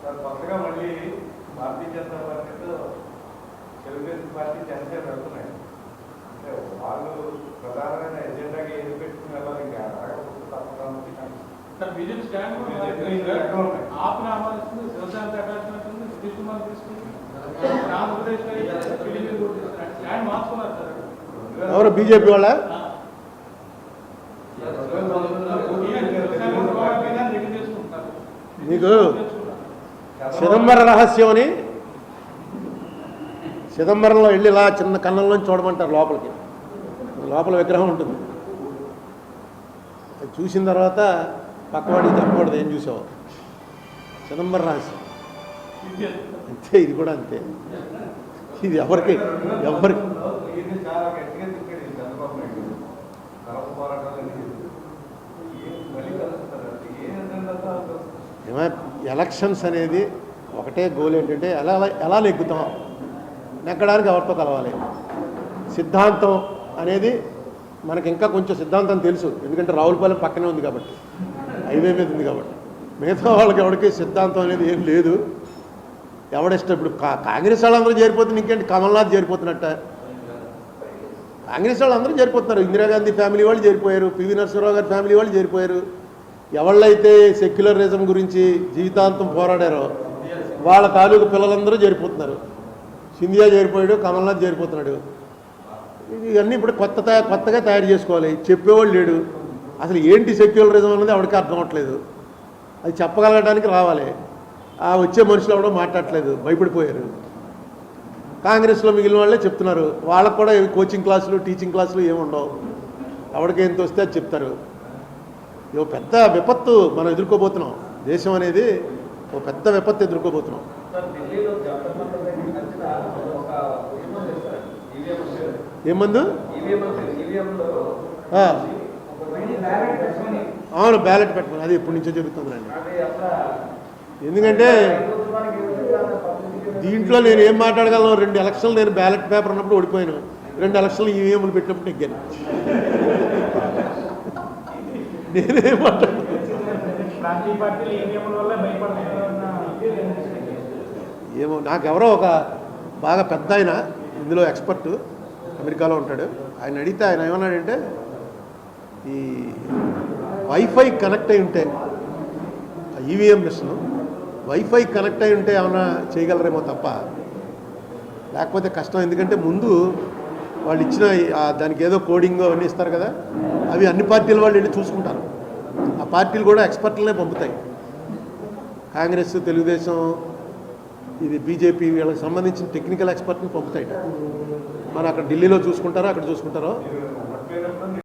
కొత్తగా మళ్ళీ భారతీయ జనతా పార్టీతో తెలుగుదేశం పార్టీ జనసేన వెళ్తున్నాయి. అంటే వాళ్ళు ప్రధానమైన ఎజెండాగా ఏది పెట్టుకుని వెళ్ళాలి ఇంకా బీజేపీ స్టాండ్ ఆప్ని ఆమోదిస్తుంది, శివసేన అటాచ్మెంట్ ఉంది, నితీష్ కుమార్ తీసుకుంది, ఆంధ్రప్రదేశ్ స్టాండ్ మార్చుకున్నారు సార్. ఎవరు బీజేపీ వాళ్ళ మీకు చిదంబర రహస్యం అని చిదంబరంలో వెళ్ళి ఇలా చిన్న కన్నంలోంచి చూడమంటారు లోపలికి. లోపల విగ్రహం ఉంటుంది. అది చూసిన తర్వాత పక్కవాడికి చెప్పకూడదు ఏం చూసావు. చిదంబర రహస్యం అంతే. ఇది కూడా అంతే. ఇది ఎవరికి చాలా గట్టిగా తిప్పాడు చంద్రబాబు నాయుడు. తరపు పోరాటాలు మళ్ళీ కలుస్తారు. ఎలక్షన్స్ అనేది ఒకటే గోల్ ఏంటంటే ఎలా నెగ్గుతాం, నెగ్గడానికి ఎవరితో కలవాలి. సిద్ధాంతం అనేది మనకి ఇంకా కొంచెం సిద్ధాంతం తెలుసు, ఎందుకంటే రావులపాలెం పక్కనే ఉంది కాబట్టి, హైవే మీద ఉంది కాబట్టి. మిగతా వాళ్ళకి ఎవరికి సిద్ధాంతం అనేది ఏం లేదు. ఎవడిష్టం. ఇప్పుడు కాంగ్రెస్ వాళ్ళందరూ చేరిపోతుంది, ఇంకేంటి కమల్నాథ్ చేరిపోతున్నట్ట. కాంగ్రెస్ వాళ్ళు అందరూ చేరిపోతున్నారు. ఇందిరాగాంధీ ఫ్యామిలీ వాళ్ళు చేరిపోయారు, పివి నరసింహరావు గారి ఫ్యామిలీ వాళ్ళు చేరిపోయారు. ఎవళ్ళైతే సెక్యులరిజం గురించి జీవితాంతం పోరాడారో వాళ్ళ తాలూకు పిల్లలందరూ చేరిపోతున్నారు. సింధియా చేరిపోయాడు, కమల్నాథ్ చేరిపోతున్నాడు. ఇవన్నీ ఇప్పుడు కొత్తగా తయారు చేసుకోవాలి. చెప్పేవాళ్ళు లేడు. అసలు ఏంటి సెక్యులరిజం అనేది ఎవరికి అర్థం అవ్వట్లేదు. అది చెప్పగలగడానికి రావాలి. ఆ వచ్చే మనుషులు ఎవడో మాట్లాడట్లేదు, భయపడిపోయారు. కాంగ్రెస్లో మిగిలిన వాళ్ళే చెప్తున్నారు. వాళ్ళకు కూడా కోచింగ్ క్లాసులు టీచింగ్ క్లాసులు ఏమి ఉండవు. ఎవరికి ఎంత వస్తే అది చెప్తారు. ఇదో పెద్ద విపత్తు మనం ఎదుర్కోబోతున్నాం. దేశం అనేది ఒక పెద్ద విపత్తు ఎదుర్కోబోతున్నాం. ఏమందు అవును, బ్యాలెట్ పెట్టమని అది ఎప్పటి నుంచో జరుగుతుందండి. ఎందుకంటే దీంట్లో నేను ఏం మాట్లాడగలను. 2 ఎలక్షన్లు నేను బ్యాలెట్ పేపర్ ఉన్నప్పుడు ఓడిపోయాను, 2 ఎలక్షన్లు ఈవీఎంలు పెట్టినప్పుడు నెగ్గాను. నేనేం మాట్లాడను. ఏమో, నాకెవరో ఒక బాగా పెద్ద ఆయన ఇందులో ఎక్స్పర్ట్ అమెరికాలో ఉంటాడు. ఆయన అడిగితే ఆయన ఏమన్నాడంటే, ఈ వైఫై కనెక్ట్ అయి ఉంటే ఈవీఎం మిషన్ వైఫై కనెక్ట్ అయి ఉంటే ఏమైనా చేయగలరేమో తప్ప లేకపోతే కష్టం. ఎందుకంటే ముందు వాళ్ళు ఇచ్చిన దానికి ఏదో కోడింగ్ అవన్నీ ఇస్తారు కదా, అవి అన్ని పార్టీల వాళ్ళు వెళ్ళి చూసుకుంటారు. ఆ పార్టీలు కూడా ఎక్స్పర్ట్లనే పంపుతాయి. కాంగ్రెస్, తెలుగుదేశం, ఇది బీజేపీ వీళ్ళకి సంబంధించిన టెక్నికల్ ఎక్స్పర్ట్ని పంపుతాయి. మరి అక్కడ ఢిల్లీలో చూసుకుంటారో అక్కడ చూసుకుంటారో